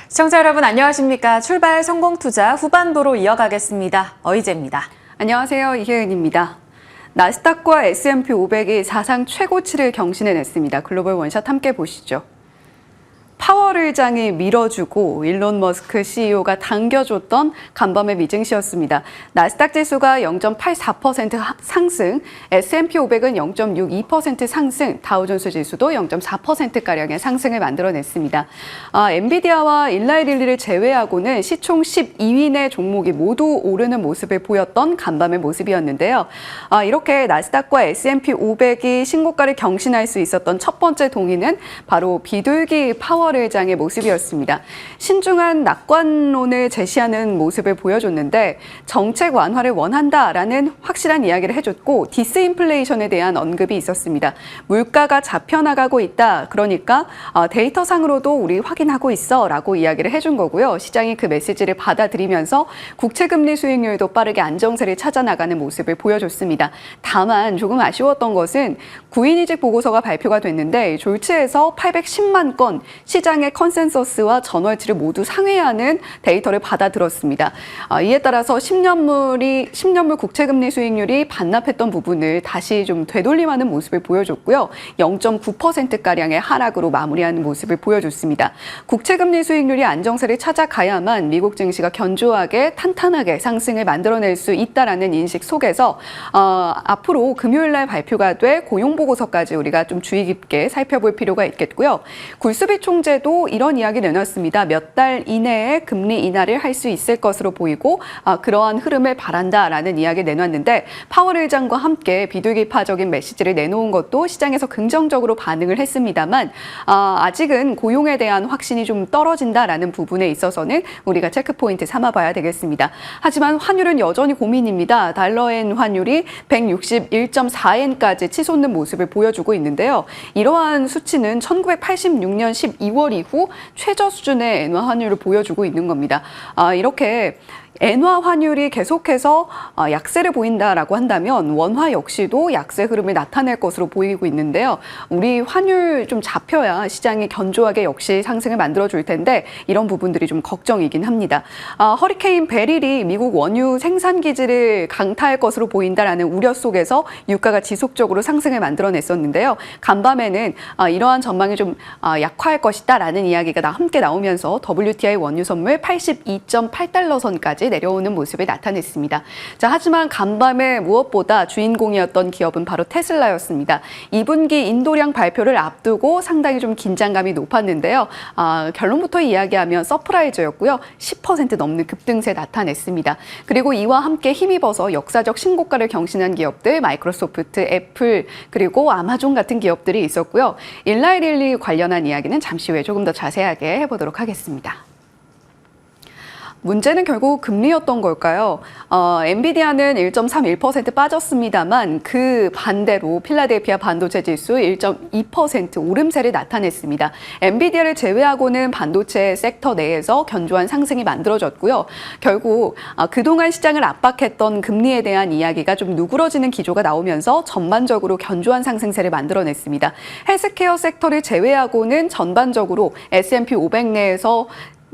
시청자 여러분 안녕하십니까? 출발 성공투자 후반부로 이어가겠습니다. 어이제입니다. 안녕하세요. 이혜은입니다. 나스닥과 S&P 500이 사상 최고치를 경신해냈습니다. 글로벌 원샷 함께 보시죠. 파월 의장이 밀어주고 일론 머스크 CEO가 당겨줬던 간밤의 미증시였습니다. 나스닥 지수가 0.84% 상승, S&P 500은 0.62% 상승, 다우존스 지수도 0.4%가량의 상승을 만들어냈습니다. 엔비디아와 일라이 릴리를 제외하고는 시총 12위 내 종목이 모두 오르는 모습을 보였던 간밤의 모습이었는데요. 이렇게 나스닥과 S&P 500이 신고가를 경신할 수 있었던 첫 번째 동인은 바로 비둘기 파월 의장의 모습이었습니다. 신중한 낙관론을 제시하는 모습을 보여줬는데 정책 완화를 원한다라는 확실한 이야기를 해줬고 디스인플레이션에 대한 언급이 있었습니다. 물가가 잡혀나가고 있다. 그러니까 데이터상으로도 우리 확인하고 있어 라고 이야기를 해준 거고요. 시장이 그 메시지를 받아들이면서 국채금리 수익률도 빠르게 안정세를 찾아나가는 모습을 보여줬습니다. 다만 조금 아쉬웠던 것은 구인이직 보고서가 발표가 됐는데 졸지에서 810만 건 시장의 컨센서스와 전월치를 모두 상회하는 데이터를 받아들었습니다. 이에 따라서 10년물 국채금리 수익률이 반납했던 부분을 다시 좀 되돌림하는 모습을 보여줬고요. 0.9%가량의 하락으로 마무리하는 모습을 보여줬습니다. 국채금리 수익률이 안정세를 찾아가야만 미국 증시가 견조하게 탄탄하게 상승을 만들어낼 수 있다라는 인식 속에서 앞으로 금요일 날 발표가 될 고용보고서까지 우리가 좀 주의 깊게 살펴볼 필요가 있겠고요. 굴수비 총재도 이런 이야기 내놨습니다. 몇 달 이내에 금리 인하를 할 수 있을 것으로 보이고 그러한 흐름을 바란다라는 이야기 내놨는데 파월 의장과 함께 비둘기파적인 메시지를 내놓은 것도 시장에서 긍정적으로 반응을 했습니다만 아직은 고용에 대한 확신이 좀 떨어진다라는 부분에 있어서는 우리가 체크포인트 삼아봐야 되겠습니다. 하지만 환율은 여전히 고민입니다. 달러엔 환율이 161.4엔까지 치솟는 모습을 보여주고 있는데요. 이러한 수치는 1986년 12월 이후 최저 수준의 엔화 환율을 보여주고 있는 겁니다. 이렇게 엔화 환율이 계속해서 약세를 보인다라고 한다면 원화 역시도 약세 흐름을 나타낼 것으로 보이고 있는데요. 우리 환율 좀 잡혀야 시장이 견조하게 역시 상승을 만들어줄 텐데 이런 부분들이 좀 걱정이긴 합니다. 허리케인 베릴이 미국 원유 생산 기지를 강타할 것으로 보인다라는 우려 속에서 유가가 지속적으로 상승을 만들어냈었는데요. 간밤에는 이러한 전망이 좀 약화할 것이다라는 이야기가 함께 나오면서 WTI 원유 선물 82.8달러 선까지 내려오는 모습을 나타냈습니다. 자, 하지만 간밤에 무엇보다 주인공이었던 기업은 바로 테슬라였습니다. 2분기 인도량 발표를 앞두고 상당히 좀 긴장감이 높았는데요. 결론부터 이야기하면 서프라이즈였고요. 10% 넘는 급등세 나타냈습니다. 그리고 이와 함께 힘입어서 역사적 신고가를 경신한 기업들 마이크로소프트, 애플, 그리고 아마존 같은 기업들이 있었고요. 일라이 릴리 관련한 이야기는 잠시 후에 조금 더 자세하게 해보도록 하겠습니다. 문제는 결국 금리였던 걸까요? 엔비디아는 1.31% 빠졌습니다만 그 반대로 필라델피아 반도체 지수 1.2% 오름세를 나타냈습니다. 엔비디아를 제외하고는 반도체 섹터 내에서 견조한 상승이 만들어졌고요. 결국 그동안 시장을 압박했던 금리에 대한 이야기가 좀 누그러지는 기조가 나오면서 전반적으로 견조한 상승세를 만들어냈습니다. 헬스케어 섹터를 제외하고는 전반적으로 S&P 500 내에서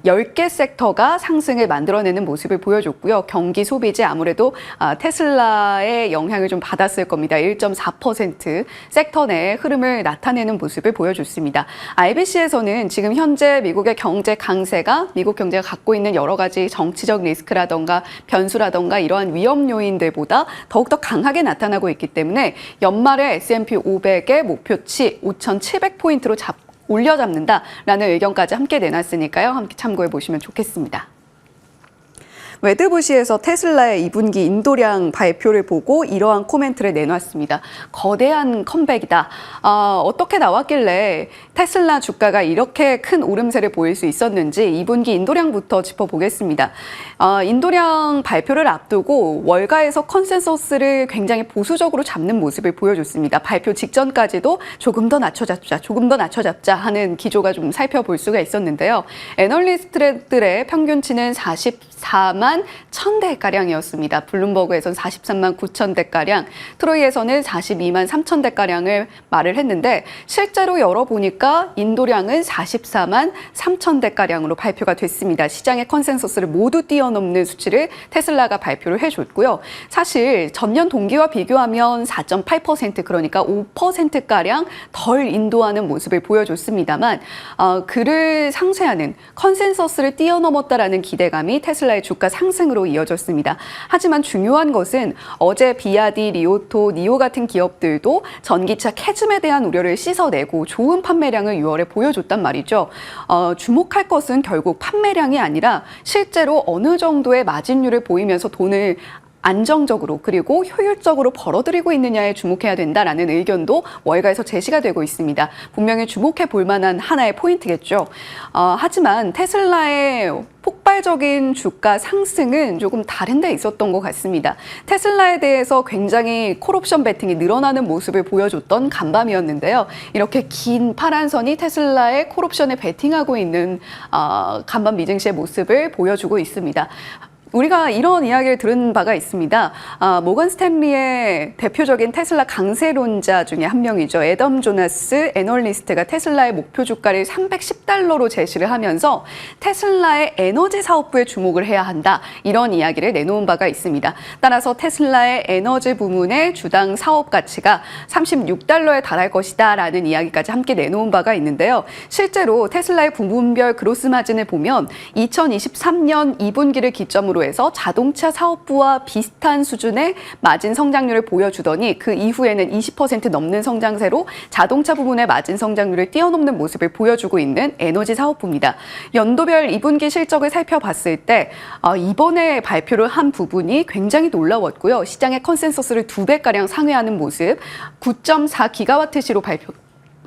10개 섹터가 상승을 만들어내는 모습을 보여줬고요. 경기 소비재 아무래도 테슬라의 영향을 좀 받았을 겁니다. 1.4% 섹터 내의 흐름을 나타내는 모습을 보여줬습니다. IBC에서는 지금 현재 미국의 경제 강세가 미국 경제가 갖고 있는 여러 가지 정치적 리스크라던가 변수라던가 이러한 위험 요인들보다 더욱더 강하게 나타나고 있기 때문에 연말에 S&P 500의 목표치 5,700포인트로 올려잡는다라는 의견까지 함께 내놨으니까요. 함께 참고해 보시면 좋겠습니다. 웨드부시에서 테슬라의 2분기 인도량 발표를 보고 이러한 코멘트를 내놨습니다. 거대한 컴백이다. 어떻게 나왔길래 테슬라 주가가 이렇게 큰 오름세를 보일 수 있었는지 2분기 인도량부터 짚어보겠습니다. 인도량 발표를 앞두고 월가에서 컨센서스를 굉장히 보수적으로 잡는 모습을 보여줬습니다. 발표 직전까지도 조금 더 낮춰잡자 하는 기조가 좀 살펴볼 수가 있었는데요. 애널리스트들의 평균치는 44만 43만 1,000대가량이었습니다. 블룸버그에서는 43만 9,000대가량, 트로이에서는 42만 3,000대가량을 말을 했는데 실제로 열어보니까 인도량은 44만 3,000대가량으로 발표가 됐습니다. 시장의 컨센서스를 모두 뛰어넘는 수치를 테슬라가 발표를 해줬고요. 사실 전년 동기와 비교하면 4.8% 그러니까 5%가량 덜 인도하는 모습을 보여줬습니다만 그를 상쇄하는 컨센서스를 뛰어넘었다라는 기대감이 테슬라의 주가 상승으로 이어졌습니다. 하지만 중요한 것은 어제 비아디, 리오토, 니오 같은 기업들도 전기차 캐즘에 대한 우려를 씻어내고 좋은 판매량을 6월에 보여줬단 말이죠. 주목할 것은 결국 판매량이 아니라 실제로 어느 정도의 마진율을 보이면서 돈을 안정적으로 그리고 효율적으로 벌어들이고 있느냐에 주목해야 된다라는 의견도 월가에서 제시가 되고 있습니다. 분명히 주목해 볼 만한 하나의 포인트겠죠. 하지만 테슬라의 폭발적인 주가 상승은 조금 다른 데 있었던 것 같습니다. 테슬라에 대해서 굉장히 콜옵션 베팅이 늘어나는 모습을 보여줬던 간밤이었는데요. 이렇게 긴 파란 선이 테슬라의 콜옵션에 베팅하고 있는 간밤 미증시의 모습을 보여주고 있습니다. 우리가 이런 이야기를 들은 바가 있습니다. 모건 스탠리의 대표적인 테슬라 강세론자 중에 한 명이죠. 애덤 조나스 애널리스트가 테슬라의 목표 주가를 $310로 제시를 하면서 테슬라의 에너지 사업부에 주목을 해야 한다. 이런 이야기를 내놓은 바가 있습니다. 따라서 테슬라의 에너지 부문의 주당 사업 가치가 $36에 달할 것이다 라는 이야기까지 함께 내놓은 바가 있는데요. 실제로 테슬라의 부문별 그로스 마진을 보면 2023년 2분기를 기점으로 해서 자동차 사업부와 비슷한 수준의 마진 성장률을 보여주더니 그 이후에는 20% 넘는 성장세로 자동차 부문의 마진 성장률을 뛰어넘는 모습을 보여주고 있는 에너지 사업부입니다. 연도별 2분기 실적을 살펴봤을 때 이번에 발표를 한 부분이 굉장히 놀라웠고요. 시장의 컨센서스를 2배가량 상회하는 모습, 9.4기가와트시로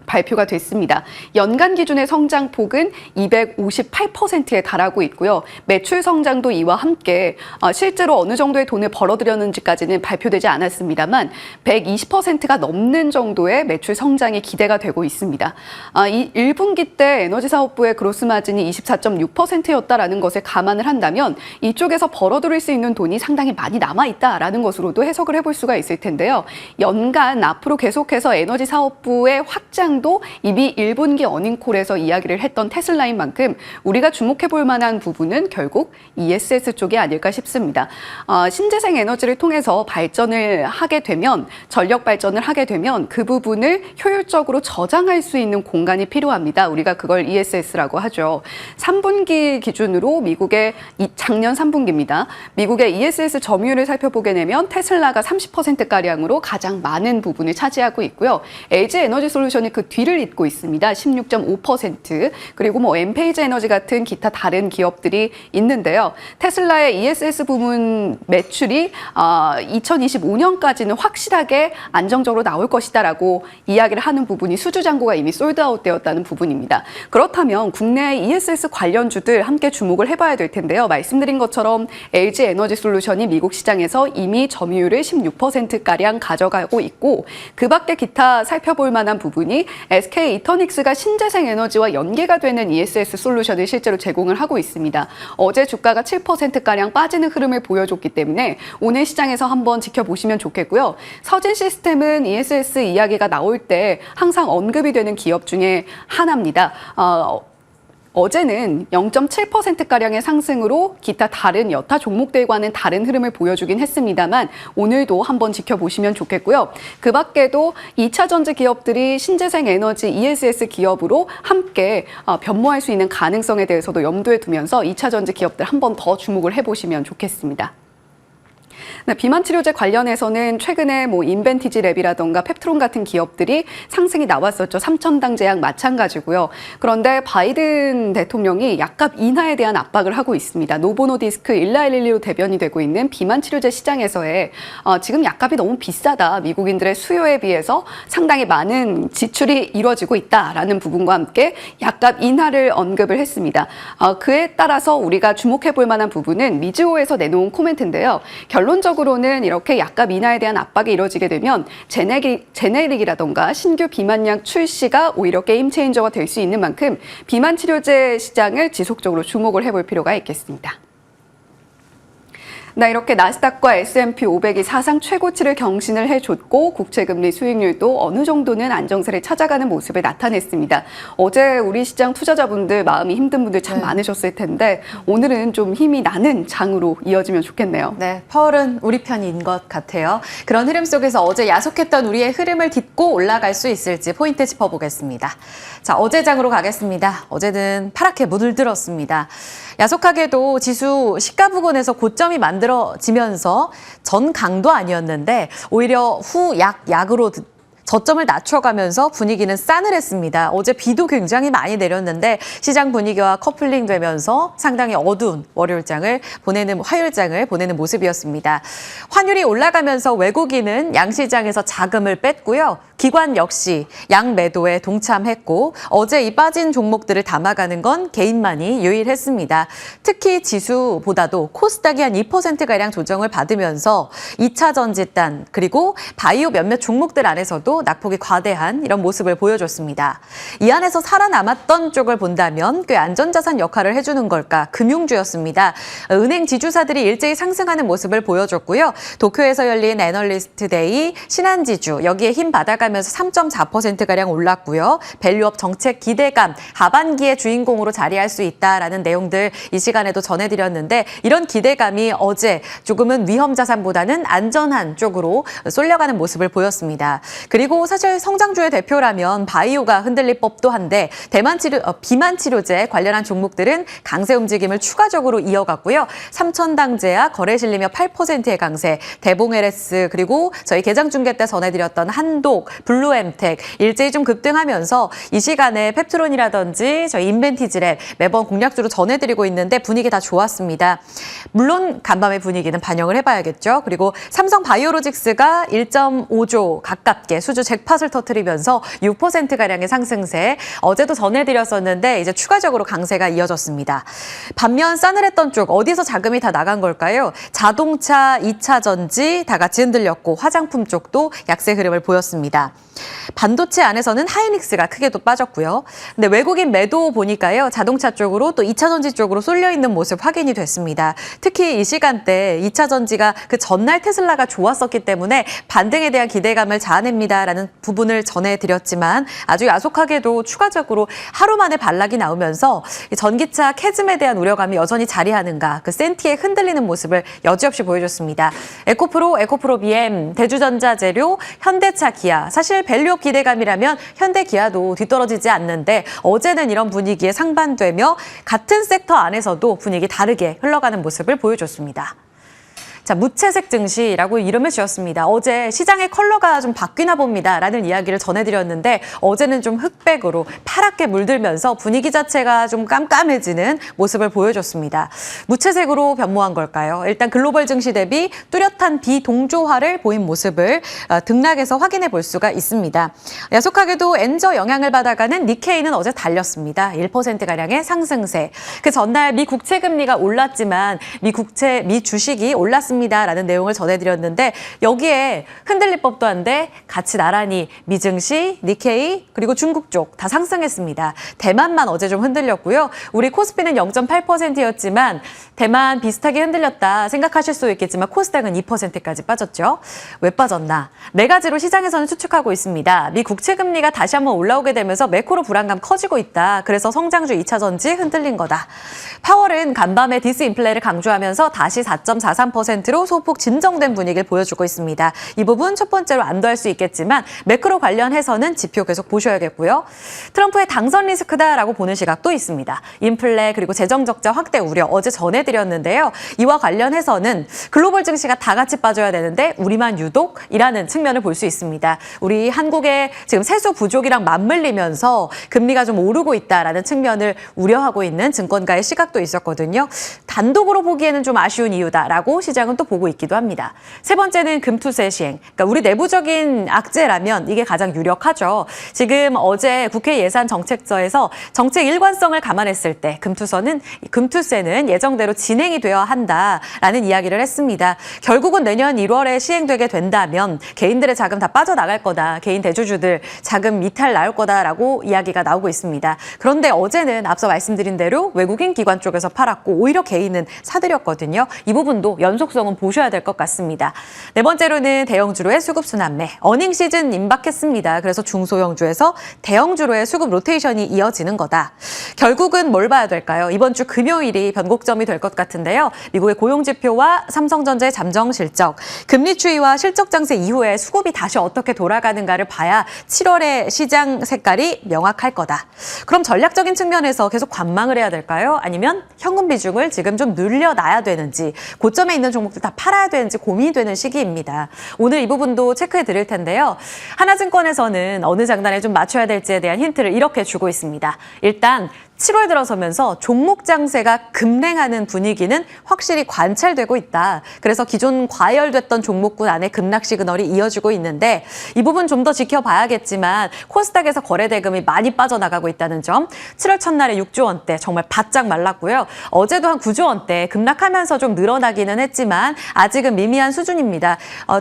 발표가 됐습니다. 연간 기준의 성장폭은 258%에 달하고 있고요. 매출 성장도 이와 함께 실제로 어느 정도의 돈을 벌어들였는지까지는 발표되지 않았습니다만 120%가 넘는 정도의 매출 성장이 기대가 되고 있습니다. 이 1분기 때 에너지 사업부의 그로스 마진이 24.6%였다라는 것을 감안을 한다면 이쪽에서 벌어들일 수 있는 돈이 상당히 많이 남아있다라는 것으로도 해석을 해볼 수가 있을 텐데요. 연간 앞으로 계속해서 에너지 사업부의 확장 도 이미 1분기 어닝콜에서 이야기를 했던 테슬라인 만큼 우리가 주목해 볼 만한 부분은 결국 ESS 쪽이 아닐까 싶습니다. 신재생 에너지를 통해서 발전을 하게 되면 전력 발전을 하게 되면 그 부분을 효율적으로 저장할 수 있는 공간이 필요합니다. 우리가 그걸 ESS라고 하죠. 3분기 기준으로 미국의 작년 3분기입니다. 미국의 ESS 점유율을 살펴보게 되면 테슬라가 30%가량으로 가장 많은 부분을 차지하고 있고요. LG 에너지 솔루션이 그 뒤를 잇고 있습니다. 16.5%. 그리고 엔페이지 에너지 같은 기타 다른 기업들이 있는데요. 테슬라의 ESS 부문 매출이 2025년까지는 확실하게 안정적으로 나올 것이다라고 이야기를 하는 부분이 수주 잔고가 이미 솔드아웃 되었다는 부분입니다. 그렇다면 국내 ESS 관련주들 함께 주목을 해봐야 될 텐데요. 말씀드린 것처럼 LG 에너지 솔루션이 미국 시장에서 이미 점유율을 16%가량 가져가고 있고 그 밖에 기타 살펴볼 만한 부분이 SK 이터닉스가 신재생 에너지와 연계가 되는 ESS 솔루션을 실제로 제공을 하고 있습니다. 어제 주가가 7%가량 빠지는 흐름을 보여줬기 때문에 오늘 시장에서 한번 지켜보시면 좋겠고요. 서진 시스템은 ESS 이야기가 나올 때 항상 언급이 되는 기업 중에 하나입니다. 어제는 0.7%가량의 상승으로 기타 다른 여타 종목들과는 다른 흐름을 보여주긴 했습니다만 오늘도 한번 지켜보시면 좋겠고요. 그 밖에도 2차 전지 기업들이 신재생 에너지 ESS 기업으로 함께 변모할 수 있는 가능성에 대해서도 염두에 두면서 2차 전지 기업들 한번 더 주목을 해보시면 좋겠습니다. 비만 치료제 관련해서는 최근에 인벤티지 랩이라던가 펩트론 같은 기업들이 상승이 나왔었죠. 3,000당 제약 마찬가지고요. 그런데 바이든 대통령이 약값 인하에 대한 압박을 하고 있습니다. 노보노디스크 일라일리로 대변이 되고 있는 비만 치료제 시장에서의 지금 약값이 너무 비싸다. 미국인들의 수요에 비해서 상당히 많은 지출이 이루어지고 있다라는 부분과 함께 약값 인하를 언급을 했습니다. 그에 따라서 우리가 주목해 볼 만한 부분은 미즈호에서 내놓은 코멘트인데요. 결론적으로는 이렇게 약값 인하에 대한 압박이 이루어지게 되면 제네릭이라던가 신규 비만약 출시가 오히려 게임 체인저가 될 수 있는 만큼 비만 치료제 시장을 지속적으로 주목을 해볼 필요가 있겠습니다. 네, 이렇게 나스닥과 S&P 500이 사상 최고치를 경신을 해줬고 국채금리 수익률도 어느 정도는 안정세를 찾아가는 모습을 나타냈습니다. 어제 우리 시장 투자자분들 마음이 힘든 분들 참 많으셨을 텐데 오늘은 좀 힘이 나는 장으로 이어지면 좋겠네요. 네, 파월은 우리 편인 것 같아요. 그런 흐름 속에서 어제 야속했던 우리의 흐름을 딛고 올라갈 수 있을지 포인트 짚어보겠습니다. 자, 어제 장으로 가겠습니다. 어제는 파랗게 물들었습니다. 야속하게도 지수 시가 부근에서 고점이 만들어지면서 전 강도 아니었는데 오히려 후 약으로 저점을 낮춰가면서 분위기는 싸늘했습니다. 어제 비도 굉장히 많이 내렸는데 시장 분위기와 커플링 되면서 상당히 어두운 화요일장을 보내는 모습이었습니다. 환율이 올라가면서 외국인은 양시장에서 자금을 뺐고요. 기관 역시 양매도에 동참했고 어제 이 빠진 종목들을 담아가는 건 개인만이 유일했습니다. 특히 지수보다도 코스닥이 한 2%가량 조정을 받으면서 2차 전지단 그리고 바이오 몇몇 종목들 안에서도 낙폭이 과대한 이런 모습을 보여줬습니다. 이 안에서 살아남았던 쪽을 본다면 꽤 안전자산 역할을 해주는 걸까? 금융주였습니다. 은행 지주사들이 일제히 상승하는 모습을 보여줬고요. 도쿄에서 열린 애널리스트 데이 신한지주 여기에 힘 받아가면서 3.4%가량 올랐고요. 밸류업 정책 기대감 하반기의 주인공으로 자리할 수 있다라는 내용들 이 시간에도 전해드렸는데 이런 기대감이 어제 조금은 위험 자산보다는 안전한 쪽으로 쏠려가는 모습을 보였습니다. 그리고 사실 성장주의 대표라면 바이오가 흔들릴 법도 한데 비만 치료제 관련한 종목들은 강세 움직임을 추가적으로 이어갔고요. 삼천당제약 거래 실리며 8%의 강세, 대봉 LS 그리고 저희 개장 중계 때 전해드렸던 한독, 블루엠텍 일제히 좀 급등하면서 이 시간에 펩트론이라든지 저희 인벤티지랩 매번 공략주로 전해드리고 있는데 분위기 다 좋았습니다. 물론 간밤의 분위기는 반영을 해봐야겠죠. 그리고 삼성 바이오로직스가 1.5조 가깝게 수주 잭팟을 터뜨리면서 6%가량의 상승세 어제도 전해드렸었는데 이제 추가적으로 강세가 이어졌습니다. 반면 싸늘했던 쪽 어디서 자금이 다 나간 걸까요? 자동차, 2차 전지 다 같이 흔들렸고 화장품 쪽도 약세 흐름을 보였습니다. 반도체 안에서는 하이닉스가 크게 또 빠졌고요. 근데 외국인 매도 보니까요. 자동차 쪽으로 또 2차 전지 쪽으로 쏠려 있는 모습 확인이 됐습니다. 특히 이 시간대 2차 전지가 그 전날 테슬라가 좋았었기 때문에 반등에 대한 기대감을 자아냅니다라는 부분을 전해드렸지만 아주 야속하게도 추가적으로 하루 만에 반락이 나오면서 전기차 캐즘에 대한 우려감이 여전히 자리하는가 그 센티에 흔들리는 모습을 여지없이 보여줬습니다. 에코프로, 에코프로 BM, 대주전자재료, 현대차, 기아 사실 밸류업 기대감이라면 현대 기아도 뒤떨어지지 않는데 어제는 이런 분위기에 상반되며 같은 섹터 안에서도 분위기 다르게 흘러가는 모습을 보여줬습니다. 자, 무채색 증시라고 이름을 지었습니다. 어제 시장의 컬러가 좀 바뀌나 봅니다라는 이야기를 전해드렸는데 어제는 좀 흑백으로 파랗게 물들면서 분위기 자체가 좀 깜깜해지는 모습을 보여줬습니다. 무채색으로 변모한 걸까요? 일단 글로벌 증시 대비 뚜렷한 비동조화를 보인 모습을 등락에서 확인해 볼 수가 있습니다. 야속하게도 엔저 영향을 받아가는 니케이는 어제 달렸습니다. 1%가량의 상승세. 그 전날 미 국채 금리가 올랐지만 미 주식이 올랐습니다. 라는 내용을 전해드렸는데 여기에 흔들릴 법도 한데 같이 나란히 미증시, 니케이 그리고 중국 쪽 다 상승했습니다. 대만만 어제 좀 흔들렸고요. 우리 코스피는 0.8%였지만 대만 비슷하게 흔들렸다 생각하실 수 있겠지만 코스닥은 2%까지 빠졌죠. 왜 빠졌나? 네 가지로 시장에서는 추측하고 있습니다. 미 국채 금리가 다시 한번 올라오게 되면서 매크로 불안감 커지고 있다. 그래서 성장주 2차 전지 흔들린 거다. 파월은 간밤에 디스인플레를 강조하면서 다시 4.43%로 소폭 진정된 분위기를 보여주고 있습니다. 이 부분 첫 번째로 안도할 수 있겠지만 매크로 관련해서는 지표 계속 보셔야겠고요. 트럼프의 당선 리스크다라고 보는 시각도 있습니다. 인플레 그리고 재정 적자 확대 우려 어제 전해드렸는데요. 이와 관련해서는 글로벌 증시가 다 같이 빠져야 되는데 우리만 유독이라는 측면을 볼 수 있습니다. 우리 한국의 지금 세수 부족이랑 맞물리면서 금리가 좀 오르고 있다라는 측면을 우려하고 있는 증권가의 시각도 있었거든요. 단독으로 보기에는 좀 아쉬운 이유다라고 시장은 또 보고 있기도 합니다. 세 번째는 금투세 시행. 그러니까 우리 내부적인 악재라면 이게 가장 유력하죠. 지금 어제 국회 예산정책처에서 정책 일관성을 감안했을 때 금투세는 예정대로 진행이 되어야 한다라는 이야기를 했습니다. 결국은 내년 1월에 시행되게 된다면 개인들의 자금 다 빠져나갈 거다. 개인 대주주들 자금 이탈 나올 거다라고 이야기가 나오고 있습니다. 그런데 어제는 앞서 말씀드린 대로 외국인 기관 기관 쪽에서 팔았고 오히려 개인은 사들였거든요. 이 부분도 연속성은 보셔야 될 것 같습니다. 네 번째로는 대형주로의 수급순환매. 어닝 시즌 임박했습니다. 그래서 중소형주에서 대형주로의 수급 로테이션이 이어지는 거다. 결국은 뭘 봐야 될까요? 이번 주 금요일이 변곡점이 될 것 같은데요. 미국의 고용지표와 삼성전자의 잠정 실적, 금리 추이와 실적 장세 이후에 수급이 다시 어떻게 돌아가는가를 봐야 7월의 시장 색깔이 명확할 거다. 그럼 전략적인 측면에서 계속 관망을 해야 될까요? 아니면 현금 비중을 지금 좀 늘려놔야 되는지, 고점에 있는 종목들 다 팔아야 되는지 고민이 되는 시기입니다. 오늘 이 부분도 체크해 드릴 텐데요. 하나증권에서는 어느 장단에 좀 맞춰야 될지에 대한 힌트를 이렇게 주고 있습니다. 일단 7월 들어서면서 종목 장세가 급냉하는 분위기는 확실히 관찰되고 있다. 그래서 기존 과열됐던 종목군 안에 급락 시그널이 이어지고 있는데 이 부분 좀 더 지켜봐야겠지만 코스닥에서 거래 대금이 많이 빠져나가고 있다는 점. 7월 첫날에 6조 원대 정말 바짝 말랐고요. 어제도 한 9조 원대 급락하면서 좀 늘어나기는 했지만 아직은 미미한 수준입니다.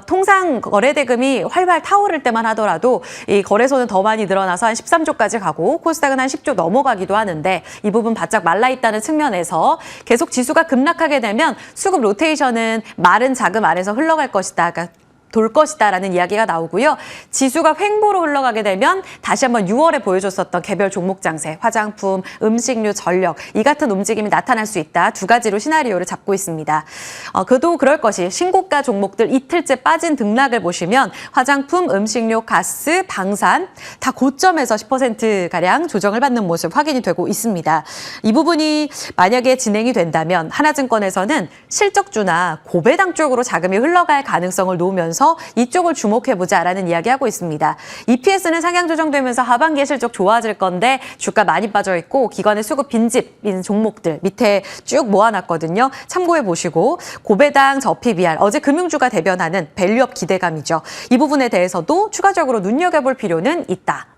통상 거래 대금이 활발 타오를 때만 하더라도 이 거래소는 더 많이 늘어나서 한 13조까지 가고 코스닥은 한 10조 넘어가기도 하는데 이 부분 바짝 말라있다는 측면에서 계속 지수가 급락하게 되면 수급 로테이션은 마른 자금 안에서 흘러갈 것이다. 그러니까 돌 것이다라는 이야기가 나오고요. 지수가 횡보로 흘러가게 되면 다시 한번 6월에 보여줬었던 개별 종목 장세, 화장품, 음식료, 전력 이 같은 움직임이 나타날 수 있다. 두 가지로 시나리오를 잡고 있습니다. 그도 그럴 것이 신고가 종목들 이틀째 빠진 등락을 보시면 화장품, 음식료, 가스, 방산 다 고점에서 10%가량 조정을 받는 모습 확인이 되고 있습니다. 이 부분이 만약에 진행이 된다면 하나증권에서는 실적주나 고배당 쪽으로 자금이 흘러갈 가능성을 놓으면서 이쪽을 주목해보자라는 이야기하고 있습니다. EPS는 상향 조정되면서 하반기에 실적 좋아질 건데 주가 많이 빠져있고 기관의 수급 빈집인 종목들 밑에 쭉 모아놨거든요. 참고해보시고 고배당 저PBR, 어제 금융주가 대변하는 밸류업 기대감이죠. 이 부분에 대해서도 추가적으로 눈여겨볼 필요는 있다.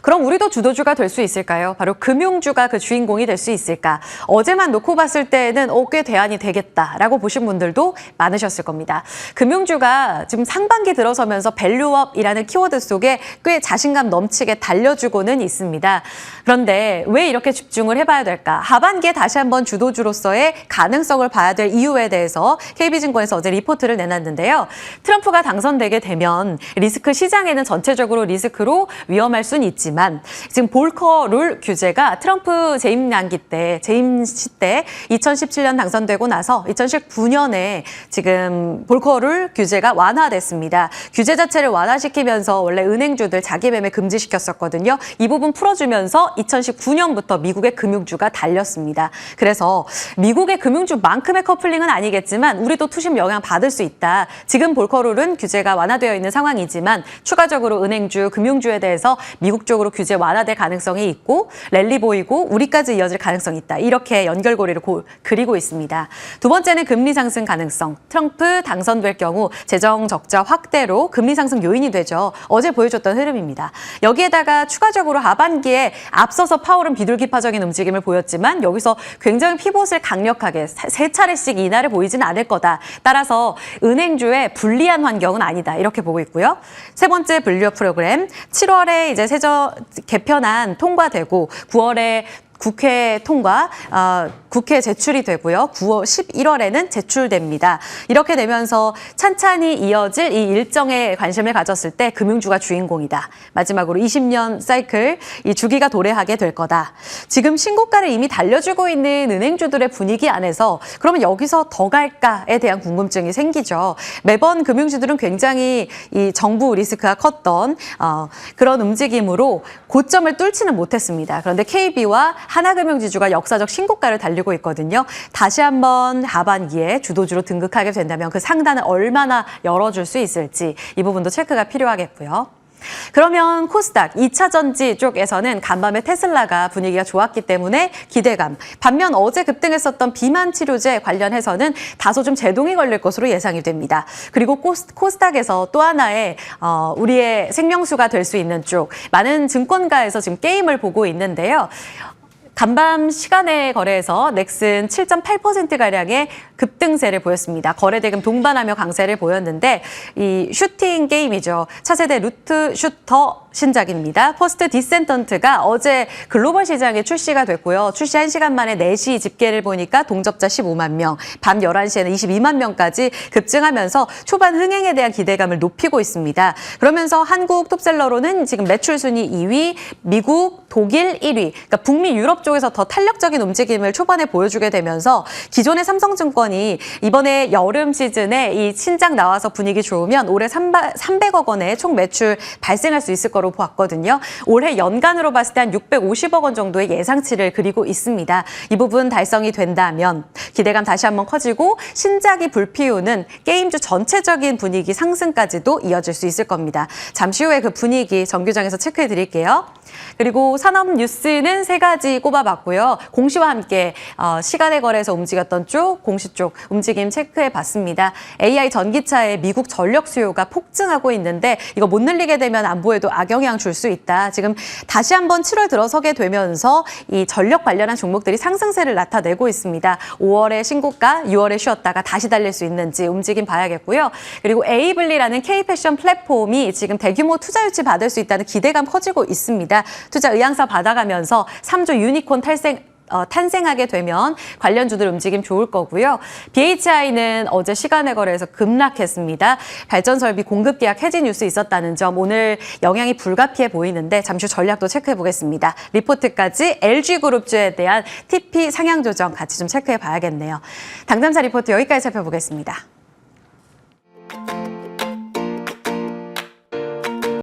그럼 우리도 주도주가 될 수 있을까요? 바로 금융주가 그 주인공이 될 수 있을까? 어제만 놓고 봤을 때는 꽤 대안이 되겠다라고 보신 분들도 많으셨을 겁니다. 금융주가 지금 상반기 들어서면서 밸류업이라는 키워드 속에 꽤 자신감 넘치게 달려주고는 있습니다. 그런데 왜 이렇게 집중을 해봐야 될까? 하반기에 다시 한번 주도주로서의 가능성을 봐야 될 이유에 대해서 KB증권에서 어제 리포트를 내놨는데요. 트럼프가 당선되게 되면 리스크 시장에는 전체적으로 리스크로 위험할 수는 있지만 지금 볼커 룰 규제가 트럼프 재임기 때, 재임 시 때 2017년 당선되고 나서 2019년에 지금 볼커 룰 규제가 완화됐습니다. 규제 자체를 완화시키면서 원래 은행주들 자기 매매 금지시켰었거든요. 이 부분 풀어주면서 2019년부터 미국의 금융주가 달렸습니다. 그래서 미국의 금융주만큼의 커플링은 아니겠지만 우리도 투심 영향 받을 수 있다. 지금 볼커 룰은 규제가 완화되어 있는 상황이지만 추가적으로 은행주, 금융주에 대해서 미국 쪽으로 규제 완화될 가능성이 있고 랠리 보이고 우리까지 이어질 가능성이 있다. 이렇게 연결고리를 그리고 있습니다. 두 번째는 금리 상승 가능성. 트럼프 당선될 경우 재정 적자 확대로 금리 상승 요인이 되죠. 어제 보여줬던 흐름입니다. 여기에다가 추가적으로 하반기에 앞서서 파월은 비둘기파적인 움직임을 보였지만 여기서 굉장히 피봇을 강력하게 세 차례씩 인하를 보이지는 않을 거다. 따라서 은행주의 불리한 환경은 아니다. 이렇게 보고 있고요. 세 번째 분류업 프로그램. 7월에 이제 개편안 통과되고 9월에 국회 통과, 국회 제출이 되고요. 11월에는 제출됩니다. 이렇게 되면서 찬찬히 이어질 이 일정에 관심을 가졌을 때 금융주가 주인공이다. 마지막으로 20년 사이클, 이 주기가 도래하게 될 거다. 지금 신고가를 이미 달려주고 있는 은행주들의 분위기 안에서 그러면 여기서 더 갈까에 대한 궁금증이 생기죠. 매번 금융주들은 굉장히 이 정부 리스크가 컸던 그런 움직임으로 고점을 뚫지는 못했습니다. 그런데 KB와 하나금융지주가 역사적 신고가를 달리고 있거든요. 다시 한번 하반기에 주도주로 등극하게 된다면 그 상단을 얼마나 열어줄 수 있을지 이 부분도 체크가 필요하겠고요. 그러면 코스닥 2차 전지 쪽에서는 간밤에 테슬라가 분위기가 좋았기 때문에 기대감. 반면 어제 급등했었던 비만 치료제 관련해서는 다소 좀 제동이 걸릴 것으로 예상이 됩니다. 그리고 코스닥에서 또 하나의 우리의 생명수가 될 수 있는 쪽. 많은 증권가에서 지금 게임을 보고 있는데요. 간밤 시간에 거래해서 넥슨 7.8%가량의 급등세를 보였습니다. 거래대금 동반하며 강세를 보였는데 이 슈팅 게임이죠. 차세대 루트 슈터 신작입니다. 퍼스트 디센던트가 어제 글로벌 시장에 출시가 됐고요. 출시 1시간 만에 4시 집계를 보니까 동접자 15만 명, 밤 11시에는 22만 명까지 급증하면서 초반 흥행에 대한 기대감을 높이고 있습니다. 그러면서 한국 톱셀러로는 지금 매출 순위 2위, 미국, 독일 1위, 그러니까 북미, 유럽 쪽에서 더 탄력적인 움직임을 초반에 보여주게 되면서 기존의 삼성증권이 이번에 여름 시즌에 이 신작 나와서 분위기 좋으면 올해 300억 원의 총 매출 발생할 수 있을 거로 보았거든요. 올해 연간으로 봤을 때 한 650억 원 정도의 예상치를 그리고 있습니다. 이 부분 달성이 된다면 기대감 다시 한번 커지고 신작이 불피우는 게임주 전체적인 분위기 상승까지도 이어질 수 있을 겁니다. 잠시 후에 그 분위기 정규장에서 체크해 드릴게요. 그리고 산업 뉴스는 3가지 꼽아봤고요. 공시와 함께 시간의 거래에서 움직였던 쪽, 공시 쪽 움직임 체크해 봤습니다. AI 전기차의 미국 전력 수요가 폭증하고 있는데 이거 못 늘리게 되면 안보에도 악영향 줄 수 있다. 지금 다시 한번 7월 들어서게 되면서 이 전력 관련한 종목들이 상승세를 나타내고 있습니다. 5월에 신고가, 6월에 쉬었다가 다시 달릴 수 있는지 움직임 봐야겠고요. 그리고 에이블리라는 K-패션 플랫폼이 지금 대규모 투자 유치 받을 수 있다는 기대감 커지고 있습니다. 투자 의향서 받아가면서 3조 유니콘 탄생하게 되면 관련주들 움직임 좋을 거고요. BHI는 어제 시간의 거래에서 급락했습니다. 발전설비 공급 계약 해지 뉴스 있었다는 점 오늘 영향이 불가피해 보이는데 잠시 후 전략도 체크해 보겠습니다. 리포트까지 LG그룹주에 대한 TP 상향 조정 같이 좀 체크해 봐야겠네요. 당첨자 리포트 여기까지 살펴보겠습니다.